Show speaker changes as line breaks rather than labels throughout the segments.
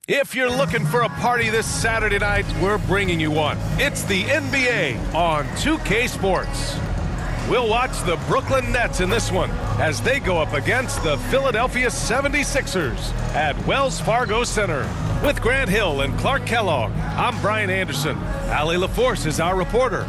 If you're looking for a party this Saturday night, we're bringing you one. It's the NBA on 2K Sports. We'll watch the Brooklyn Nets in this one as they go up against the Philadelphia 76ers at Wells Fargo Center. With Grant Hill and Clark Kellogg, I'm Brian Anderson. Allie LaForce is our reporter.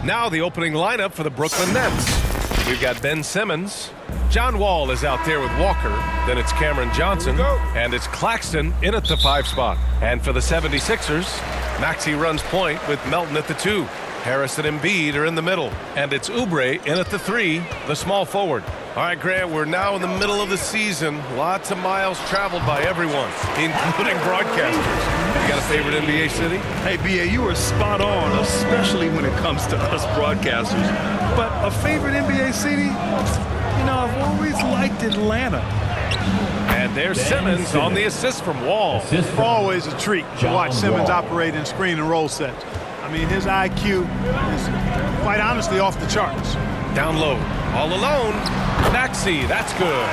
Now the opening lineup for the Brooklyn Nets. We've got Ben Simmons. John Wall is out there with Walker. Then it's Cameron Johnson. And it's Claxton in at the 5 spot. And for the 76ers, Maxey runs point with Melton at the 2. Harris and Embiid are in the middle. And it's Oubre in at the 3, the small forward. All right, Grant, we're now in the middle of the season. Lots of miles traveled by everyone, including broadcasters. You got a favorite NBA city?
Hey, B.A., you are spot on, especially when it comes to us broadcasters. But a favorite NBA city? You know, I've always liked Atlanta.
And there's Simmons on the assist from Wall.
Always a treat to watch Simmons operate in screen and roll sets. I mean, his IQ is quite honestly off the charts.
Down low, all alone. Maxey, that's good.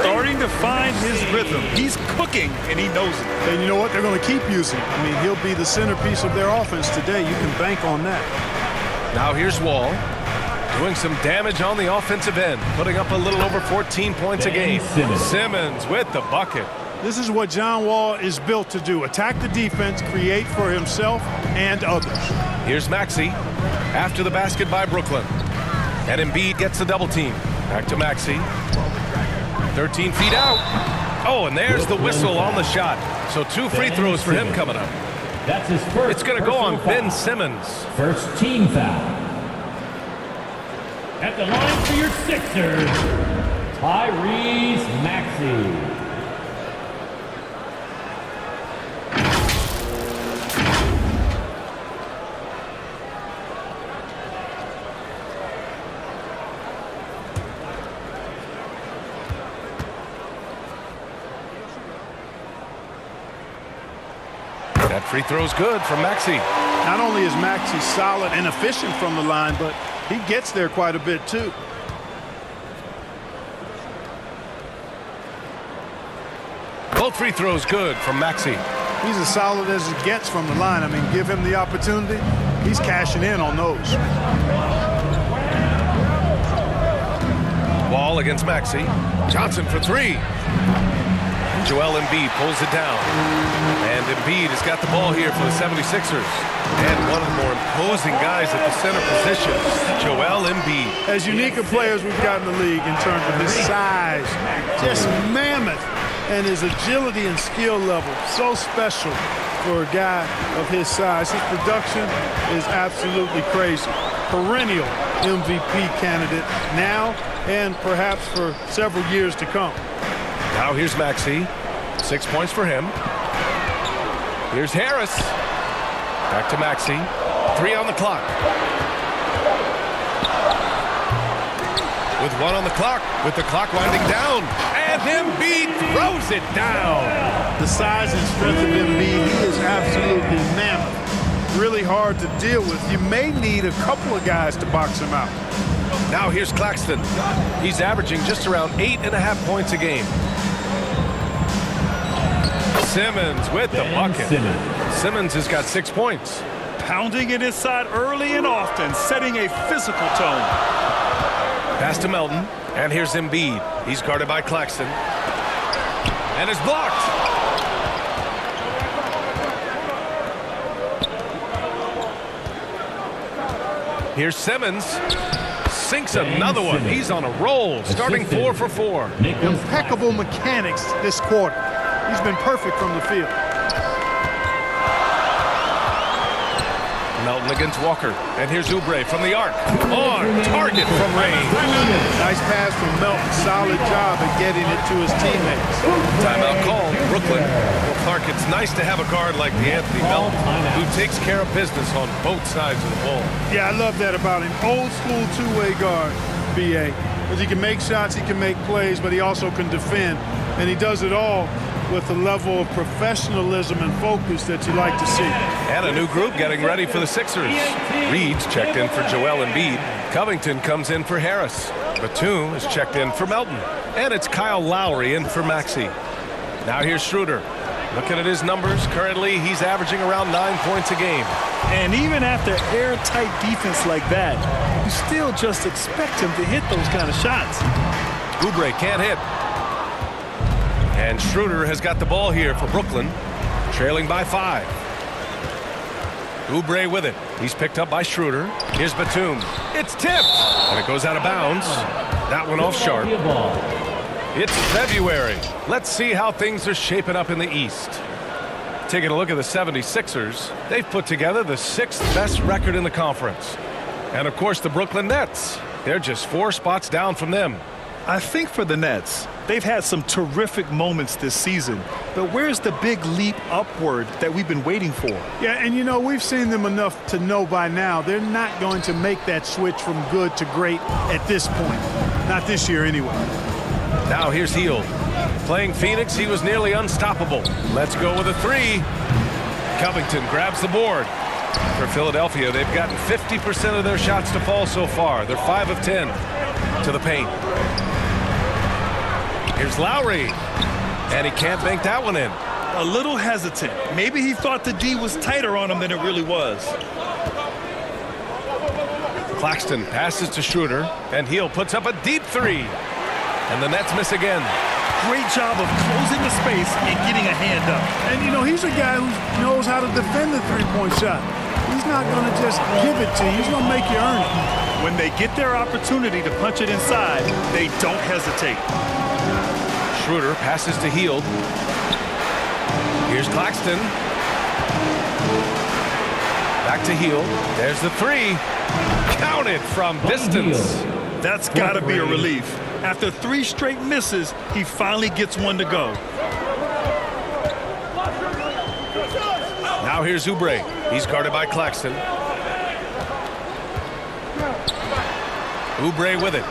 Starting to find his rhythm. He's cooking, and he knows it.
And you know what? They're going to keep using him. I mean, he'll be the centerpiece of their offense today. You can bank on that.
Now here's Wall, doing some damage on the offensive end, putting up a little over 14 points a game. Simmons with the bucket.
This is what John Wall is built to do. Attack the defense, create for himself and others.
Here's Maxey after the basket by Brooklyn. And Embiid gets the double team. Back to Maxey. 13 feet out. Oh, and there's the whistle on the shot. So 2 free throws for him coming up.
That's his first.
It's going to go on Ben Simmons.
First team foul. At the line for your Sixers, Tyrese Maxey.
That free throw's good from Maxey.
Not only is Maxey solid and efficient from the line, but he gets there quite a bit too.
Both free throws good from Maxey.
He's as solid as it gets from the line. I mean, give him the opportunity, he's cashing in on those.
Wall against Maxey. Johnson for 3. Joel Embiid pulls it down. And Embiid has got the ball here for the 76ers. And one of the more imposing guys at the center position, Joel Embiid.
As unique a player as we've got in the league in terms of his size, just mammoth, and his agility and skill level, so special for a guy of his size. His production is absolutely crazy. Perennial MVP candidate now and perhaps for several years to come.
Now here's Maxey. 6 points for him. Here's Harris. Back to Maxey. 3 on the clock. With 1 on the clock. With the clock winding down. And Embiid throws it down.
The size and strength of Embiid, he is absolutely mammoth. Really hard to deal with. You may need a couple of guys to box him out.
Now here's Claxton. He's averaging just around 8.5 points a game. Simmons with the bucket. Simmons has got 6 points.
Pounding it inside early and often, setting a physical tone.
Pass to Melton. And here's Embiid. He's guarded by Claxton. And is blocked. Here's Simmons. Sinks another one. He's on a roll, starting 4 for 4.
Impeccable mechanics this quarter. He's been perfect from the field.
Melton against Walker. And here's Oubre from the arc. On target from range.
Nice pass from Melton. Solid job at getting it to his teammates.
Timeout called. Brooklyn. Well, Clark, it's nice to have a guard like Anthony Melton who takes care of business on both sides of the ball.
Yeah, I love that about him. Old school two-way guard, B.A. Because he can make shots, he can make plays, but he also can defend. And he does it all with the level of professionalism and focus that you like to see.
And a new group getting ready for the Sixers. Reed's checked in for Joel Embiid. Covington comes in for Harris. Batum is checked in for Melton. And it's Kyle Lowry in for Maxey. Now here's Schroeder. Looking at his numbers, currently he's averaging around 9 points a game.
And even after airtight defense like that, you still just expect him to hit those kind of shots.
Oubre can't hit. And Schroeder has got the ball here for Brooklyn, trailing by 5. Oubre with it. He's picked up by Schroeder. Here's Batum. It's tipped, and it goes out of bounds. That one off sharp. It's February. Let's see how things are shaping up in the East. Taking a look at the 76ers, they've put together the 6th best record in the conference. And of course the Brooklyn Nets. They're just 4 spots down from them.
I think for the Nets, they've had some terrific moments this season, but where's the big leap upward that we've been waiting for?
Yeah, and you know, we've seen them enough to know by now they're not going to make that switch from good to great at this point. Not this year anyway.
Now here's Hield. Playing Phoenix, he was nearly unstoppable. Let's go with a 3. Covington grabs the board. For Philadelphia, they've gotten 50% of their shots to fall so far. They're 5 of 10 to the paint. Here's Lowry. And he can't bank that one in.
A little hesitant. Maybe he thought the D was tighter on him than it really was.
Claxton passes to Schroeder, and Hield puts up a deep 3. And the Nets miss again.
Great job of closing the space and getting a hand up.
And, you know, he's a guy who knows how to defend the three-point shot. He's not going to just give it to you. He's going to make you earn it.
When they get their opportunity to punch it inside, they don't hesitate.
Schroeder passes to Hield. Here's Claxton. Back to Hield. There's the 3. Counted from distance.
That's got to be a relief. After 3 straight misses, he finally gets one to go.
Now here's Oubre. He's guarded by Claxton. Oubre with it.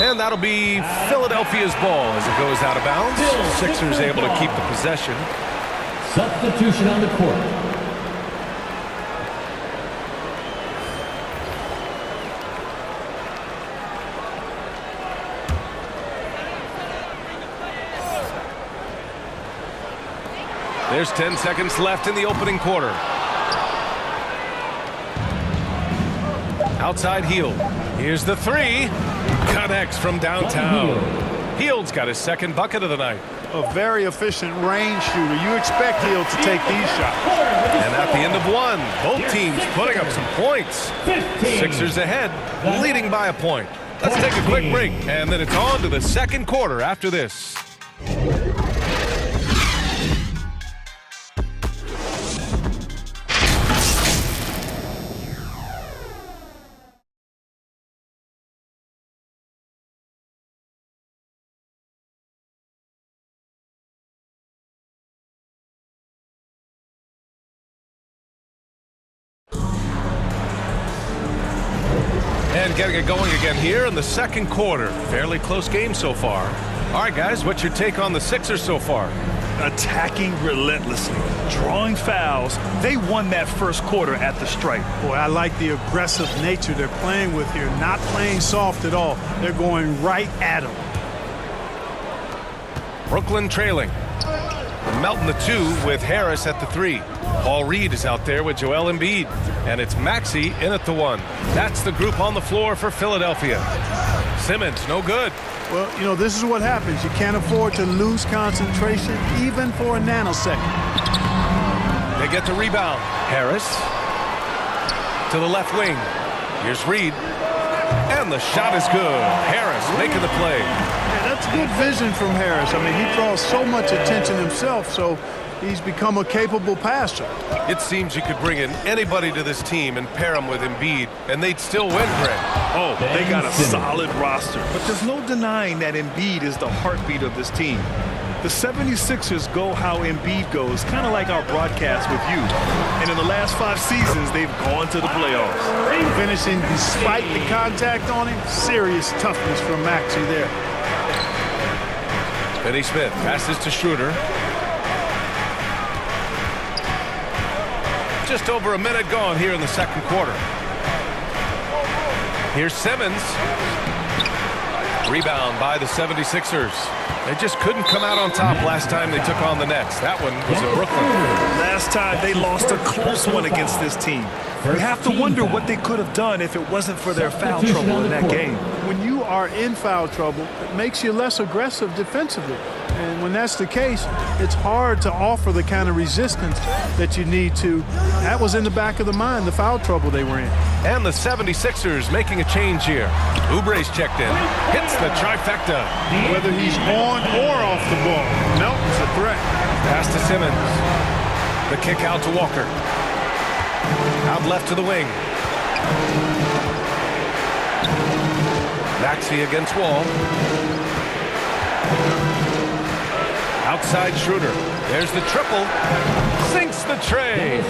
And that'll be Philadelphia's ball as it goes out of bounds. Sixers able to keep the possession.
Substitution on the court.
There's 10 seconds left in the opening quarter. Outside Hield. Here's the 3. Connects from downtown. Hield's got his 2nd bucket of the night.
A very efficient range shooter. You expect Hield to take these shots.
And at the end of 1, both teams putting up some points. Sixers ahead, leading by a point. Let's take a quick break, and then it's on to the 2nd quarter after this. And getting it going again here in the 2nd quarter. Fairly close game so far. All right, guys, what's your take on the Sixers so far?
Attacking relentlessly, drawing fouls. They won that 1st quarter at the stripe.
Boy, I like the aggressive nature they're playing with here. Not playing soft at all. They're going right at them.
Brooklyn trailing. Melton the 2 with Harris at the 3. Paul Reed is out there with Joel Embiid. And it's Maxey in at the 1. That's the group on the floor for Philadelphia. Simmons, no good.
Well, you know, this is what happens. You can't afford to lose concentration even for a nanosecond.
They get the rebound. Harris to the left wing. Here's Reed. And the shot is good. Harris making the play.
Yeah, that's good vision from Harris. I mean, he draws so much attention himself, so he's become a capable passer.
It seems you could bring in anybody to this team and pair them with Embiid, and they'd still win, Greg.
Oh, they got a solid roster. But there's no denying that Embiid is the heartbeat of this team. The 76ers go how Embiid goes, kind of like our broadcast with you. And in the last 5 seasons, they've gone to the playoffs.
Finishing despite the contact on him. Serious toughness from Maxey there.
Finney Smith passes to Schroeder. Just over a minute gone here in the 2nd quarter. Here's Simmons. Rebound by the 76ers. They just couldn't come out on top last time they took on the Nets. That one was in Brooklyn.
Last time they lost a close one against this team. You have to wonder what they could have done if it wasn't for their foul trouble in that game.
When you are in foul trouble, it makes you less aggressive defensively. And when that's the case, it's hard to offer the kind of resistance that you need to. That was in the back of the mind, the foul trouble they were in.
And the 76ers making a change here. Oubre's checked in. Hits the trifecta.
Whether he's on or off the ball, Melton's a threat.
Pass to Simmons. The kick out to Walker. Out left to the wing. Maxey against Wall. Outside Schroeder. There's the triple. Sinks the tray.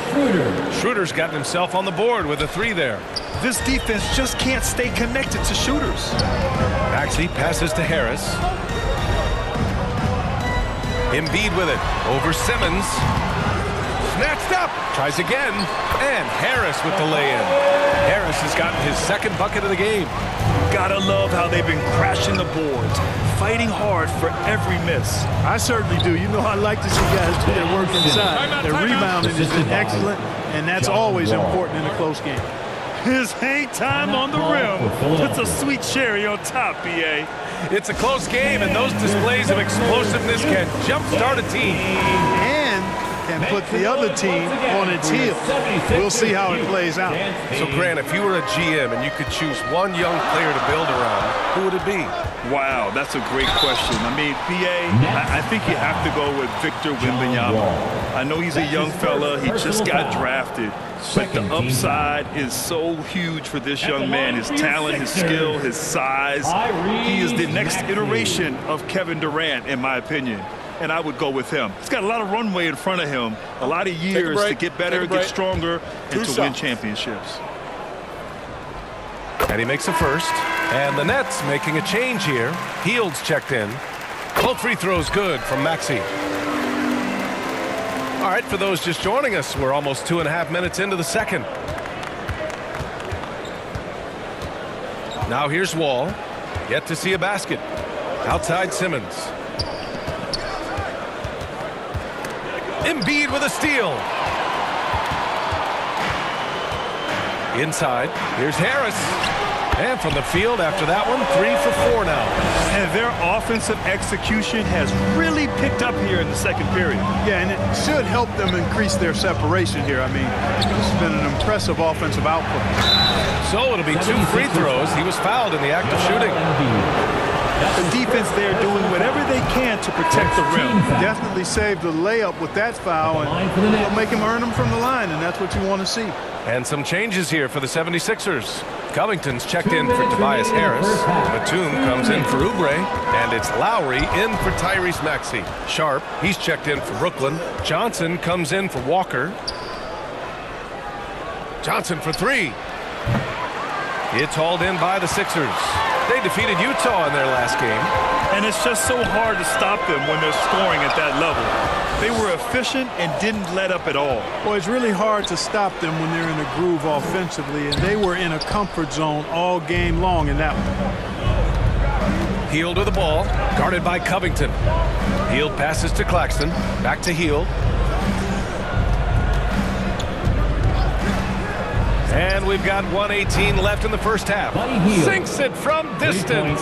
Schroeder's gotten himself on the board with a 3 there.
This defense just can't stay connected to shooters.
Maxey passes to Harris. Embiid with it. Over Simmons. Snatched up. Tries again. And Harris with the lay-in. Harris has gotten his second bucket of the game.
Gotta love how they've been crashing the boards, fighting hard for every miss.
I certainly do. You know, I like to see guys do their work inside. Their rebounding has been excellent, and that's always important in a close game.
His hang time on the rim puts a sweet cherry on top, B.A.
It's a close game, and those displays of explosiveness can jumpstart a team.
And can put the other team on its heels. We'll see how it plays out.
So, Grant, if you were a GM and you could choose one young player to build around, who would it be?
Wow, that's a great question. I mean, B.A., I think you have to go with Victor Wembanyama. I know he's a young fella. He just got drafted. But the upside is so huge for this young man. His talent, his skill, his size. He is the next iteration of Kevin Durant, in my opinion. And I would go with him. He's got a lot of runway in front of him, a lot of years to get better, get stronger, and to win championships.
And he makes a first. And the Nets making a change here. Hield's checked in. Both free throws good from Maxey. All right, for those just joining us, we're almost 2.5 minutes into the second. Now here's Wall. Yet to see a basket. Outside Simmons. Embiid with a steal. Inside, here's Harris. And from the field after that one, 3 for 4 now.
And their offensive execution has really picked up here in the second period.
Yeah, and it should help them increase their separation here. I mean, this has been an impressive offensive output.
So it'll be 2 free throws. He was fouled in the act of shooting.
The defense there doing whatever they can to protect the rim.
Definitely saved the layup with that foul, and it'll make him earn them from the line, and that's what you want to see.
And some changes here for the 76ers. Covington's checked in for Tobias Harris. Batum comes in for Oubre. And it's Lowry in for Tyrese Maxey. Sharp, he's checked in for Brooklyn. Johnson comes in for Walker. Johnson for 3. It's hauled in by the Sixers. They defeated Utah in their last game.
And it's just so hard to stop them when they're scoring at that level. They were efficient and didn't let up at all.
Well, it's really hard to stop them when they're in a groove offensively, and they were in a comfort zone all game long in that one.
Hield with the ball, guarded by Covington. Hield passes to Claxton, back to Hield. And we've got 1:18 left in the first half. Sinks it from distance.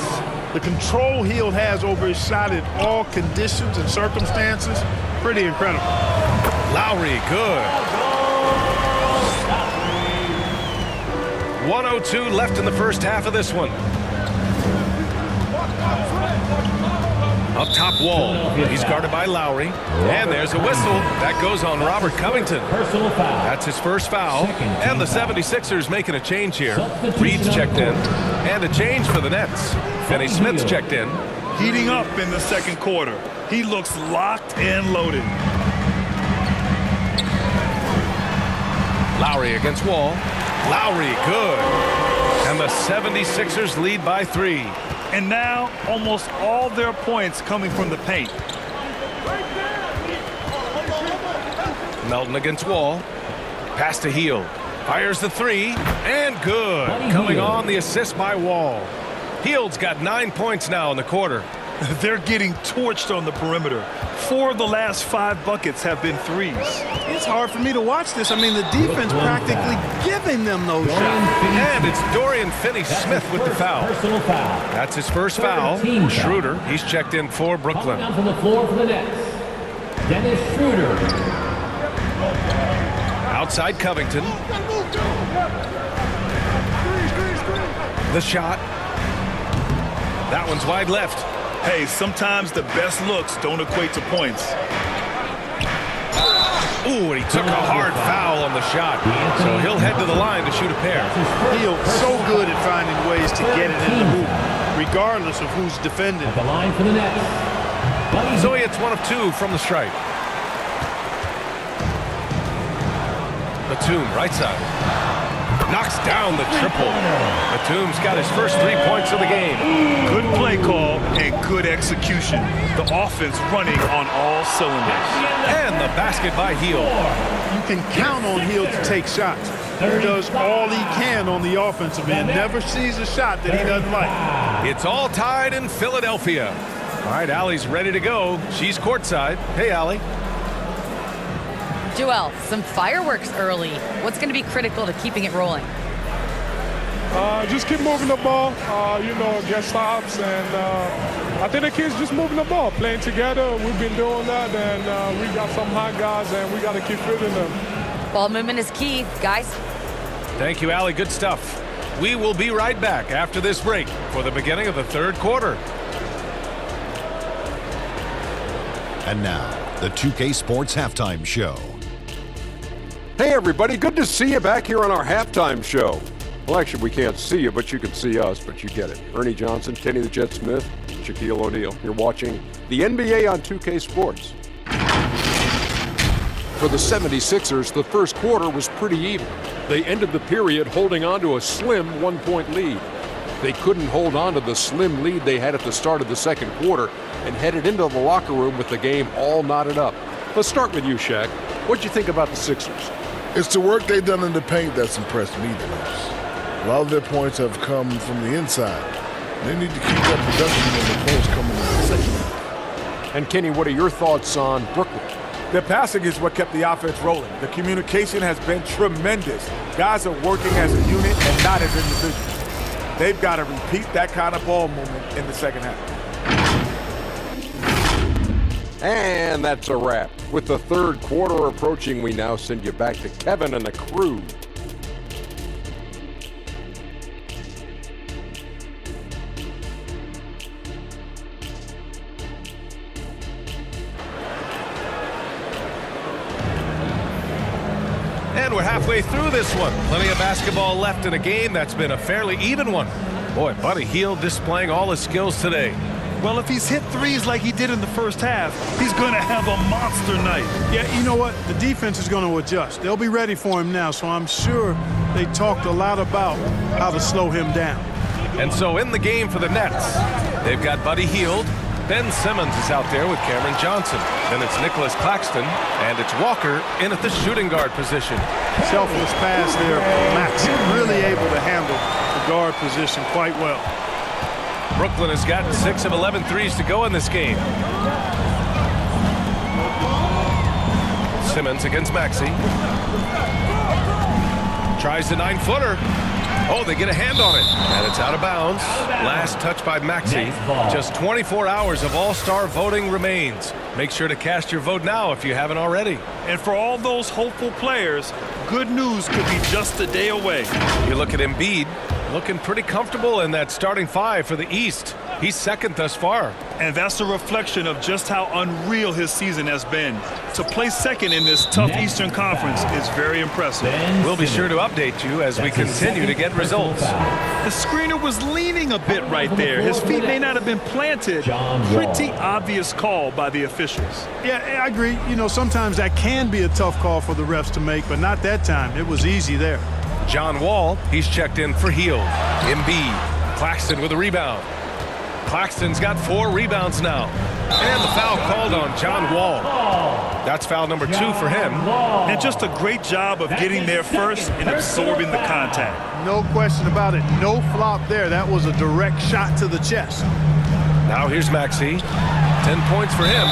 The control Hield has over his shot in all conditions and circumstances, pretty incredible.
Lowry, good. 1:02 left in the first half of this one. Up top, Wall. He's guarded by Lowry. And there's a whistle. That goes on Robert Covington. That's his first foul. And the 76ers making a change here. Reed's checked in. And a change for the Nets. Finney Smith's checked in.
Heating up in the second quarter. He looks locked and loaded.
Lowry against Wall. Lowry, good. And the 76ers lead by 3.
And now, almost all their points coming from the paint.
Melton against Wall. Pass to Hield. Fires the 3. And good. Coming on the assist by Wall. Hield's got 9 points now in the quarter.
They're getting torched on the perimeter. 4 of the last 5 buckets have been threes.
It's hard for me to watch this. I mean, the defense practically giving them those shots.
And it's Dorian Finney-Smith with the foul.
Personal foul.
That's his first foul.
Team foul.
Schroeder, he's checked in for Brooklyn.
Coming onto the floor for the Nets, Dennis Schroeder.
Outside Covington. The shot. That one's wide left.
Hey, sometimes the best looks don't equate to points.
Ooh, and he took a hard foul on the shot. So he'll head to the line to shoot a pair.
Hield so good at finding ways to get it in the hoop, regardless of who's defending.
At the line for the Nets, Buddy
So he hits 1 of 2 from the stripe. Batum, right side. Knocks down the triple. Batum's got his first 3 points of the game.
Good play call and good execution. The offense running on all cylinders.
And the basket by Hield.
You can count on Hield to take shots. He does all he can on the offensive end. Never sees a shot that he doesn't like.
It's all tied in Philadelphia. All right, Allie's ready to go. She's courtside. Hey, Allie.
Joel, some fireworks early. What's going to be critical to keeping it rolling?
Just keep moving the ball, get stops, and I think the kids just moving the ball, playing together. We've been doing that, and we got some hot guys, and we got to keep fitting them.
Ball movement is key, guys.
Thank you, Allie. Good stuff. We will be right back after this break for the beginning of the third quarter.
And now, the 2K Sports Halftime Show.
Hey everybody, good to see you back here on our halftime show. Well, actually, we can't see you, but you can see us, but you get it. Ernie Johnson, Kenny the Jet Smith, Shaquille O'Neal. You're watching the NBA on 2K Sports. For the 76ers, the first quarter was pretty even. They ended the period holding on to a slim 1-point lead. They couldn't hold on to the slim lead they had at the start of the second quarter and headed into the locker room with the game all knotted up. Let's start with you, Shaq. What'd you think about the Sixers?
It's the work they've done in the paint that's impressed me the most. A lot of their points have come from the inside. They need to keep that production in the post coming in the second half.
And Kenny, what are your thoughts on Brooklyn?
Their passing is what kept the offense rolling. The communication has been tremendous. Guys are working as a unit and not as individuals. They've got to repeat that kind of ball movement in the second half.
And that's a wrap. With the third quarter approaching, we now send you back to Kevin and the crew.
And we're halfway through this one. Plenty of basketball left in a game that's been a fairly even one. Boy, Buddy Hield displaying all his skills today.
Well, if he's hit threes like he did in the first half, he's going to have a monster night.
Yeah, you know what? The defense is going to adjust. They'll be ready for him now, so I'm sure they talked a lot about how to slow him down.
And so in the game for the Nets, they've got Buddy Hield. Ben Simmons is out there with Cameron Johnson. Then it's Nicholas Claxton, and it's Walker in at the shooting guard position.
Selfless pass there. Max really able to handle the guard position quite well.
Brooklyn has gotten 6 of 11 threes to go in this game. Simmons against Maxey. Tries the 9-footer. Oh, they get a hand on it, and it's out of bounds. Last touch by Maxey. Just 24 hours of all-star voting remains. Make sure to cast your vote now if you haven't already.
And for all those hopeful players, good news could be just a day away.
You look at Embiid, looking pretty comfortable in that starting 5 for the East. He's second thus far.
And that's a reflection of just how unreal his season has been. To place second in this tough Eastern Conference is very impressive.
We'll be sure to update you as we continue to get results.
The screener was leaning a bit right there. His feet may not have been planted. Pretty obvious call by the officials.
Yeah, I agree. You know, sometimes that can be a tough call for the refs to make, but not that time. It was easy there.
John Wall, he's checked in for Hield. Embiid, Claxton with a rebound. Claxton's got 4 rebounds now. And the foul called on John Wall. That's foul number 2 for him.
And just a great job of getting there first and absorbing the contact.
No question about it. No flop there. That was a direct shot to the chest.
Now here's Maxey. 10 points for him.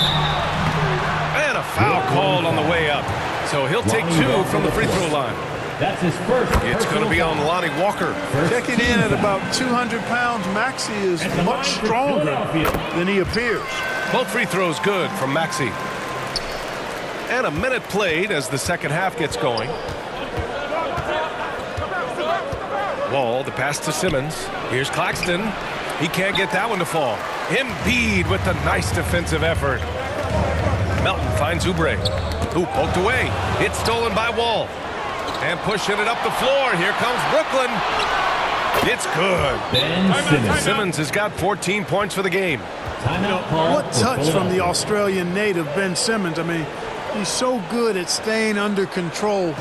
And a foul called on the way up. So he'll take 2 from the free throw line.
That's his first.
It's going to be on Lonnie Walker.
Checking in at about 200 pounds, Maxey is much stronger than he appears.
Both free throws good from Maxey. And a minute played as the second half gets going. Wall, the pass to Simmons. Here's Claxton. He can't get that one to fall. Embiid with the nice defensive effort. Melton finds Oubre, who poked away. It's stolen by Wall. And pushing it up the floor. Here comes Brooklyn. It's good.
Ben Simmons.
Simmons has got 14 points for the game.
What touch from the Australian native, Ben Simmons. I mean, he's so good at staying under control,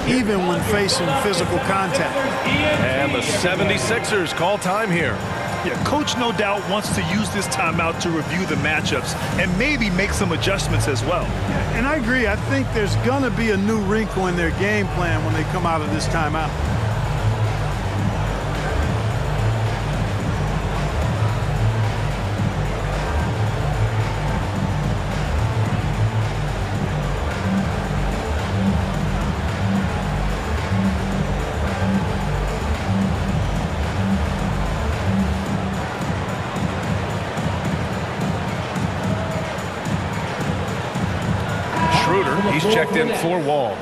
even when facing physical contact.
And the 76ers call time here.
Yeah, coach no doubt wants to use this timeout to review the matchups and maybe make some adjustments as well.
And I agree. I think there's going to be a new wrinkle in their game plan when they come out of this timeout.
He's checked in for Wall.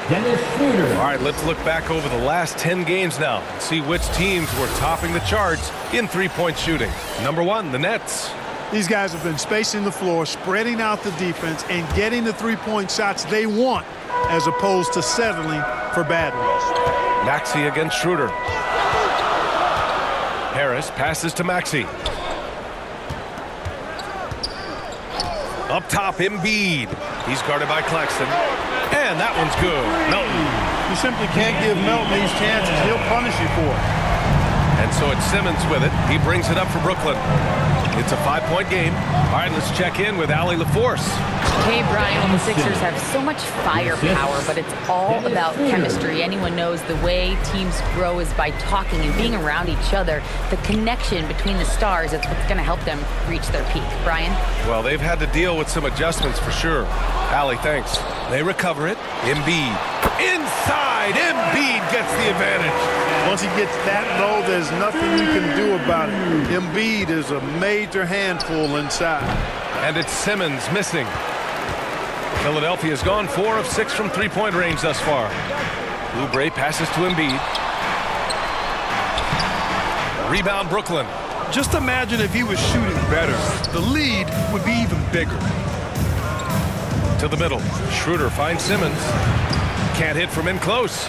Dennis Schroeder.
All right, let's look back over the last 10 games now and see which teams were topping the charts in three-point shooting. Number 1, the Nets.
These guys have been spacing the floor, spreading out the defense, and getting the three-point shots they want, as opposed to settling for bad ones.
Maxey against Schroeder. Harris passes to Maxey. Up top, Embiid. He's guarded by Claxton. And that one's good. Melton.
You simply can't give Melton these chances. He'll punish you for it.
And so it's Simmons with it. He brings it up for Brooklyn. It's a 5-point game. All right, let's check in with Allie LaForce.
Hey, Brian, the Sixers have so much firepower, but it's all about chemistry. Anyone knows the way teams grow is by talking and being around each other. The connection between the stars is what's going to help them reach their peak. Brian?
Well, they've had to deal with some adjustments for sure. Allie, thanks. They recover it. Embiid. Inside, Embiid gets the advantage.
Once he gets that low, there's nothing you can do about it. Embiid is a major handful inside.
And it's Simmons missing. Philadelphia's gone 4 of 6 from three-point range thus far. Oubre passes to Embiid. Rebound, Brooklyn.
Just imagine if he was shooting better. The lead would be even bigger.
To the middle. Schroeder finds Simmons. Can't hit from in close.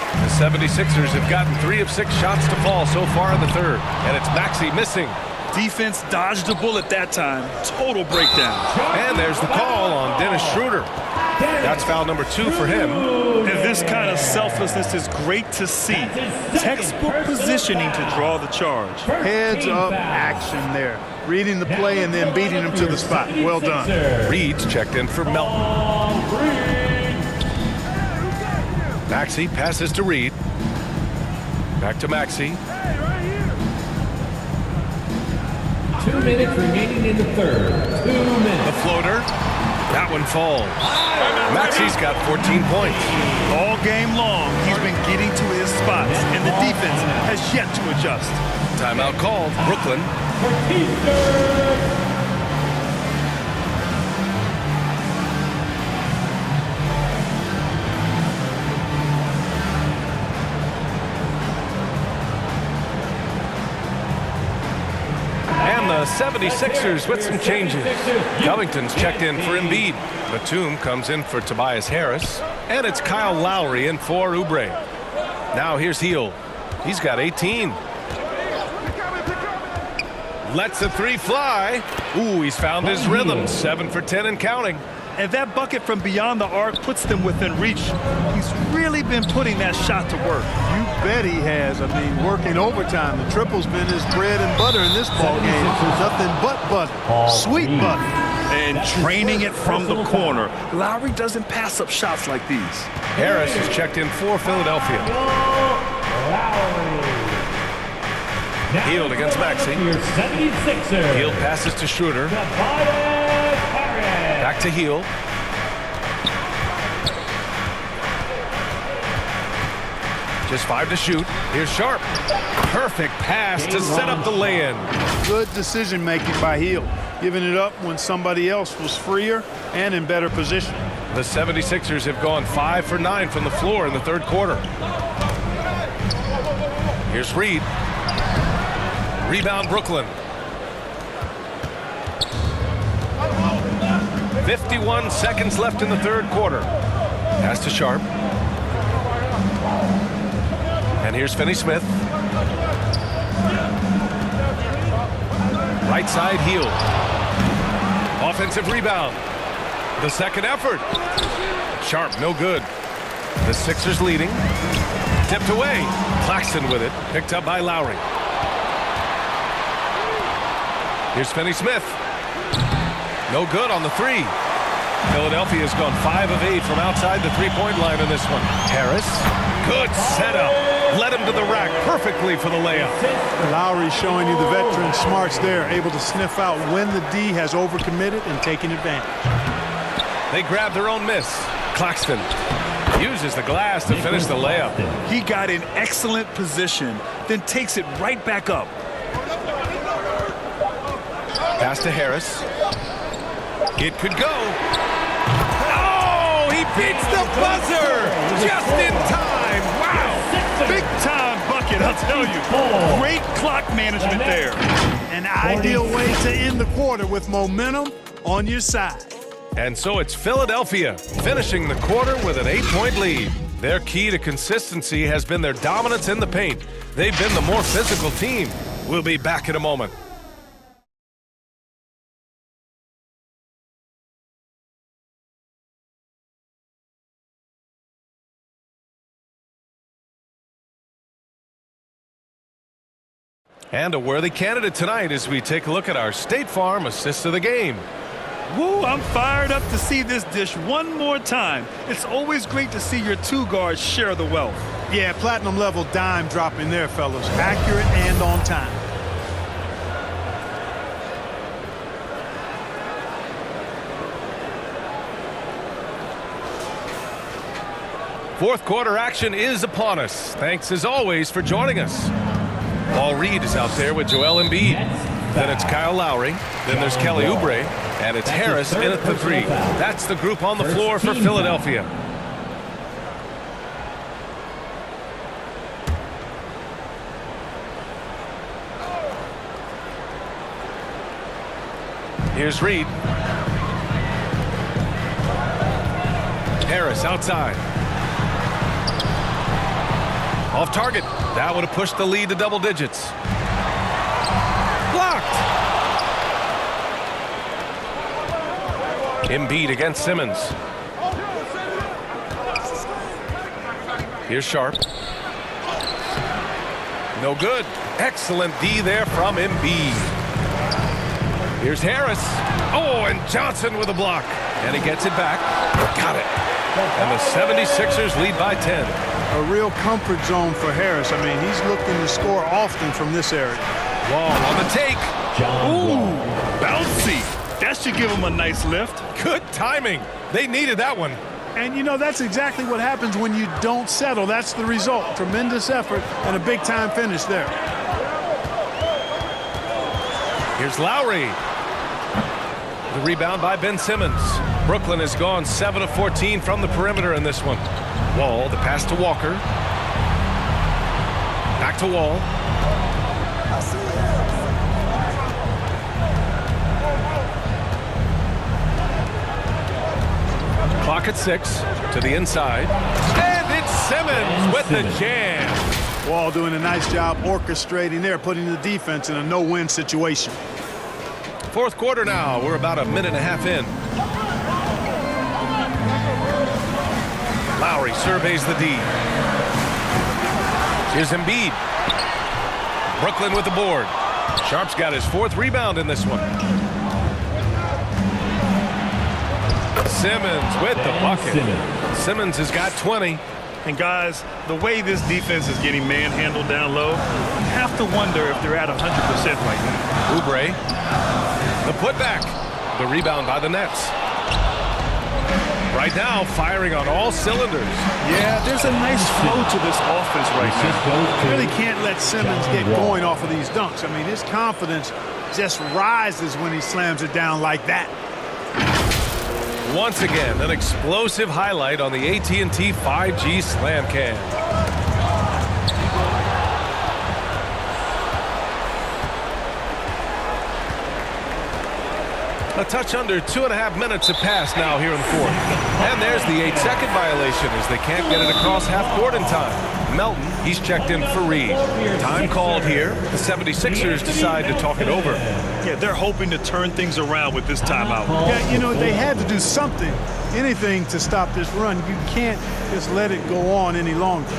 The 76ers have gotten 3 of 6 shots to fall so far in the third. And it's Maxey missing.
Defense dodged a bullet that time. Total breakdown.
And there's the call on Dennis Schroeder. That's foul number 2 for him.
And this kind of selflessness is great to see. Textbook positioning to draw the charge.
Heads up action there. Reading the play and then beating him to the spot. Well done.
Reed's checked in for Melton. Maxey passes to Reed. Back to Maxey.
2 minutes remaining in the third. 2 minutes.
The floater. That one falls. Maxey's got 14 points.
All game long, he's been getting to his spots, and the defense has yet to adjust.
Timeout called. Brooklyn. And the 76ers with some changes. Covington's checked in for Embiid. Batum comes in for Tobias Harris. And it's Kyle Lowry in for Oubre. Now here's Hield. He's got 18. Lets the 3 fly. Ooh, he's found his rhythm. 7 for 10 and counting.
And that bucket from beyond the arc puts them within reach. He's really been putting that shot to work.
You bet he has. I mean, working overtime. The triple's been his bread and butter in this ball game. Nothing but butter. Sweet butter.
and draining it from the corner. Lowry doesn't pass up shots like these.
Harris is checked in for Philadelphia. Hield against Maxey. Hield passes to Schroeder. Back to Hield. Just 5 to shoot. Here's Sharp. Perfect pass to set up the lay-in.
Good decision making by Hield, giving it up when somebody else was freer and in better position.
The 76ers have gone 5 for 9 from the floor in the third quarter. Here's Reed. Rebound Brooklyn. 51 seconds left in the third quarter. Pass to Sharp. And here's Finney-Smith. Right side, Hield. Offensive rebound. The second effort. Sharp, no good. The Sixers leading. Tipped away. Claxton with it. Picked up by Lowry. Here's Finney-Smith. No good on the three. Philadelphia has gone 5 of 8 from outside the three-point line in this one. Harris. Good setup. Led him to the rack perfectly for the layup.
Lowry showing you the veteran smarts there, able to sniff out when the D has overcommitted and taking advantage.
They grab their own miss. Claxton uses the glass to finish the layup.
He got in excellent position, then takes it right back up.
Pass to Harris. It could go. Oh, he beats the buzzer just in time. Wow.
Big time bucket, I'll tell you. Great clock management there.
An ideal way to end the quarter with momentum on your side.
And so it's Philadelphia finishing the quarter with an 8-point lead. Their key to consistency has been their dominance in the paint. They've been the more physical team. We'll be back in a moment. And a worthy candidate tonight as we take a look at our State Farm assist of the game.
Woo, I'm fired up to see this dish one more time. It's always great to see your two guards share the wealth.
Yeah, platinum level dime dropping there, fellas. Accurate and on time.
Fourth quarter action is upon us. Thanks as always for joining us. Paul Reed is out there with Joel Embiid. Then it's Kyle Lowry. Then there's Kelly Oubre. And it's Harris in at the three. That's the group on the floor for Philadelphia. Here's Reed. Harris outside. Off target. That would have pushed the lead to double digits. Blocked. Embiid against Simmons. Here's Sharp. No good. Excellent D there from Embiid. Here's Harris. Oh, and Johnson with a block. And he gets it back. Got it. And the 76ers lead by 10.
A real comfort zone for Harris. I mean, he's looking to score often from this area.
Wall on the take.
Ooh, bouncy. That should give him a nice lift.
Good timing. They needed that one.
And, you know, that's exactly what happens when you don't settle. That's the result. Tremendous effort and a big-time finish there.
Here's Lowry. The rebound by Ben Simmons. Brooklyn has gone 7 of 14 from the perimeter in this one. Wall, the pass to Walker. Back to Wall. Clock at 6 to the inside. And it's Simmons with the jam.
Wall doing a nice job orchestrating there, putting the defense in a no-win situation.
Fourth quarter now. We're about a minute and a half in. Lowry surveys the D. Here's Embiid. Brooklyn with the board. Sharp's got his 4th rebound in this one. Simmons with the bucket. Simmons has got 20.
And guys, the way this defense is getting manhandled down low, you have to wonder if they're at 100% right now.
Oubre, the putback, the rebound by the Nets. Right now, firing on all cylinders.
Yeah, there's a nice flow to this offense right now.
You really can't let Simmons get going off of these dunks. I mean, his confidence just rises when he slams it down like that.
Once again, an explosive highlight on the AT&T 5G Slam Cam. A touch under 2.5 minutes have passed now here in the fourth. And there's the 8-second violation as they can't get it across half court in time. Melton, he's checked in for Reed. Time called here. The 76ers decide to talk it over.
Yeah, they're hoping to turn things around with this timeout.
Yeah, you know, they had to do something, anything to stop this run. You can't just let it go on any longer.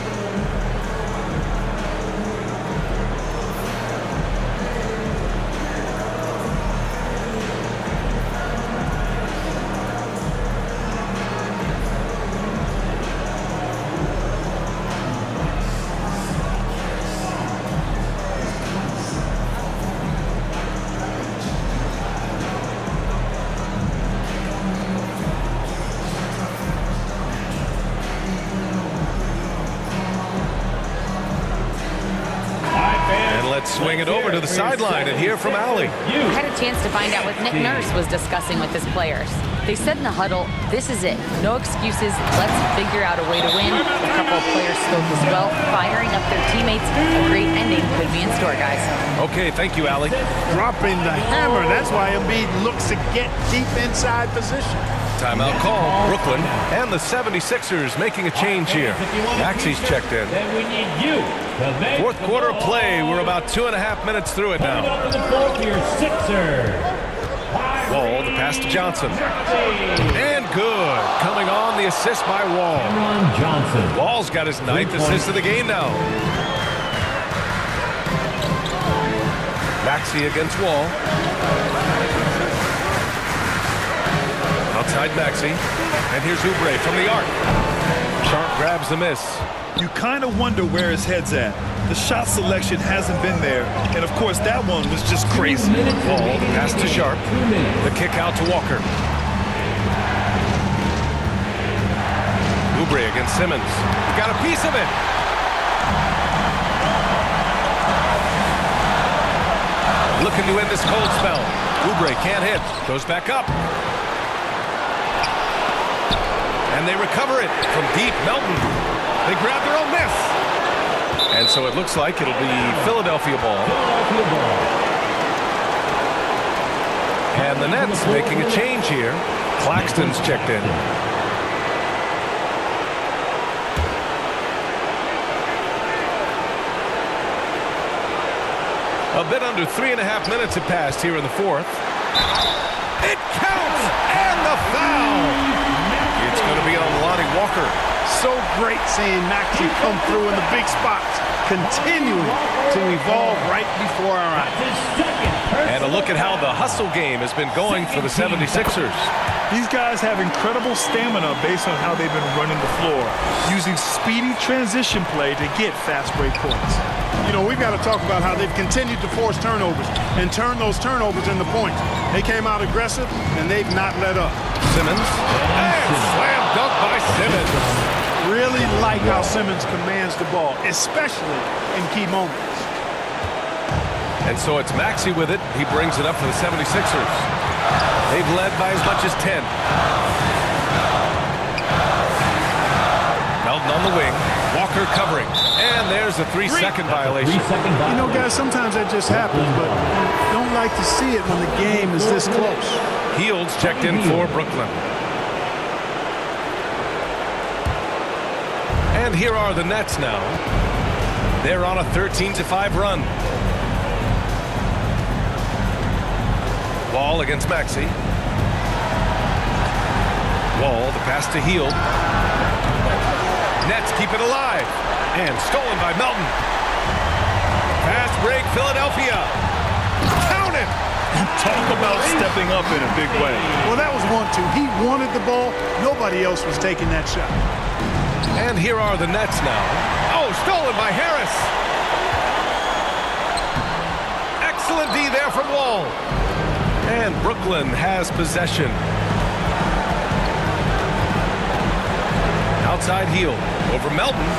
Swing it over to the sideline and hear from Allie.
I had a chance to find out what Nick Nurse was discussing with his players. They said in the huddle, this is it. No excuses. Let's figure out a way to win. A couple of players spoke as well, firing up their teammates. A great ending could be in store, guys.
Okay, thank you, Allie.
Dropping the hammer. That's why Embiid looks to get deep inside position.
Timeout call, Brooklyn, and the 76ers making a change here. Maxey's checked in. Fourth quarter play, we're about 2.5 minutes through it now. Wall, the pass to Johnson. And good. Coming on, the assist by Wall. Wall's got his 9th assist of the game now. Maxey against Wall. Outside Maxey. And here's Oubre from the arc. Sharp grabs the miss.
You kind of wonder where his head's at. The shot selection hasn't been there. And, of course, that one was just crazy.
Ball, pass to Sharp. The kick out to Walker. Oubre against Simmons. Got a piece of it. Looking to end this cold spell. Oubre can't hit. Goes back up. And they recover it from deep. Melton. They grab their own miss. And so it looks like it'll be Philadelphia ball. And the Nets making a change here. Claxton's checked in. A bit under 3.5 minutes have passed here in the fourth. It counts! And the foul! It's going to be on Lonnie Walker.
So great seeing Maxey come through in the big spots, continuing to evolve right before our eyes.
And a look at how the hustle game has been going for the 76ers.
These guys have incredible stamina based on how they've been running the floor, using speedy transition play to get fast break points.
You know, we've got to talk about how they've continued to force turnovers and turn those turnovers into points. They came out aggressive, and they've not let up.
Simmons. And slam dunk by Simmons.
Really like how Simmons commands the ball, especially in key moments.
And so it's Maxey with it. He brings it up for the 76ers. They've led by as much as 10. Melton on the wing. Walker covering. And there's a 3-second violation.
You know, guys, sometimes that just happens, but you don't like to see it when the game is this close.
Fields checked in for Brooklyn. And here are the Nets now. They're on a 13-5 run. Wall against Maxey. Wall, the pass to Hield. Nets keep it alive. And stolen by Melton. Fast break, Philadelphia. Count it.
Talk about stepping up in a big way.
Well, that was 1-2. He wanted the ball. Nobody else was taking that shot.
And here are the Nets now. Oh, stolen by Harris. Excellent D there from Wall. And Brooklyn has possession. Outside heel over Melton.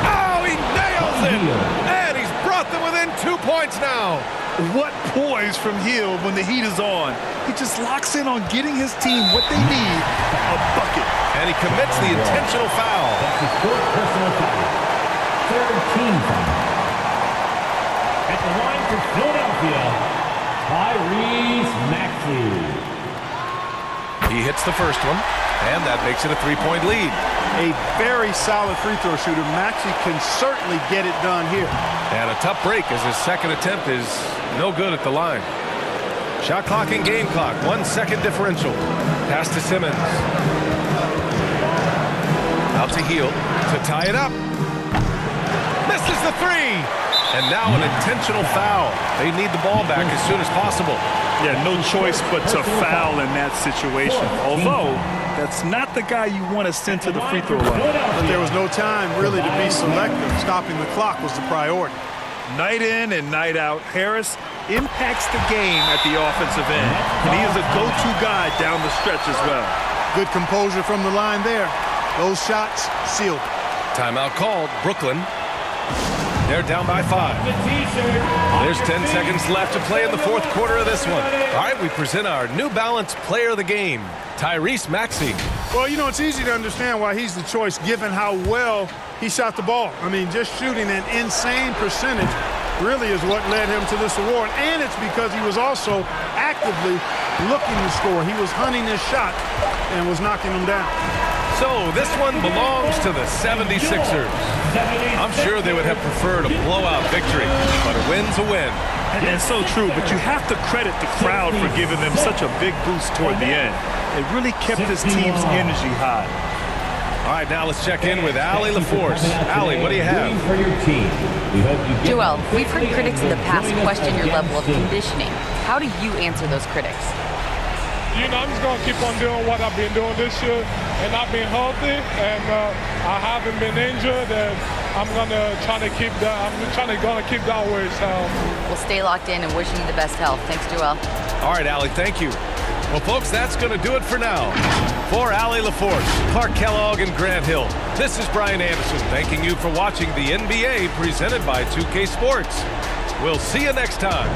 Oh, he nails it. And he's brought them within 2 points now.
What poise from Hill when the heat is on. He just locks in on getting his team what they need, a bucket.
And he commits the intentional foul.
That's his fourth personal foul. Third team foul. At the line for Philadelphia, Tyrese Maxey.
He hits the first one, and that makes it a 3-point lead.
A very solid free throw shooter. Maxey can certainly get it done here.
And a tough break as his second attempt is no good at the line. Shot clock and game clock, 1 second differential. Pass to Simmons. Out to Hield to tie it up. Misses the three. And now an intentional foul. They need the ball back as soon as possible.
Yeah, no choice but to foul in that situation. Although, that's not the guy you want to send to the free throw line.
But there was no time really to be selective. Stopping the clock was the priority.
Night in and night out, Harris impacts the game at the offensive end. And he is a go-to guy down the stretch as well.
Good composure from the line there. Those shots sealed.
Timeout called. Brooklyn. They're down by 5. There's 10 seconds left to play in the fourth quarter of this one. All right, we present our New Balance player of the game, Tyrese Maxey.
Well, you know, it's easy to understand why he's the choice given how well he shot the ball. I mean, just shooting an insane percentage really is what led him to this award. And it's because he was also actively looking to score. He was hunting his shot and was knocking them down.
So this one belongs to the 76ers. I'm sure they would have preferred a blowout victory, but a win's a win.
And so true, but you have to credit the crowd for giving them such a big boost toward the end. It really kept this team's energy high.
All right, now let's check in with Allie LaForce. Allie, what do you have?
For your team. We hope you get
Joel, we've heard critics in the past question your level of conditioning. How do you answer those critics?
You know, I'm just going to keep on doing what I've been doing this year and not being healthy. And I haven't been injured, and I'm going to try to keep that. I'm going to keep that way. So
We'll stay locked in and wishing you the best health. Thanks, Joel.
All right, Allie, thank you. Well, folks, that's going to do it for now. For Allie LaForce, Clark Kellogg, and Grant Hill, this is Brian Anderson thanking you for watching the NBA presented by 2K Sports. We'll see you next time.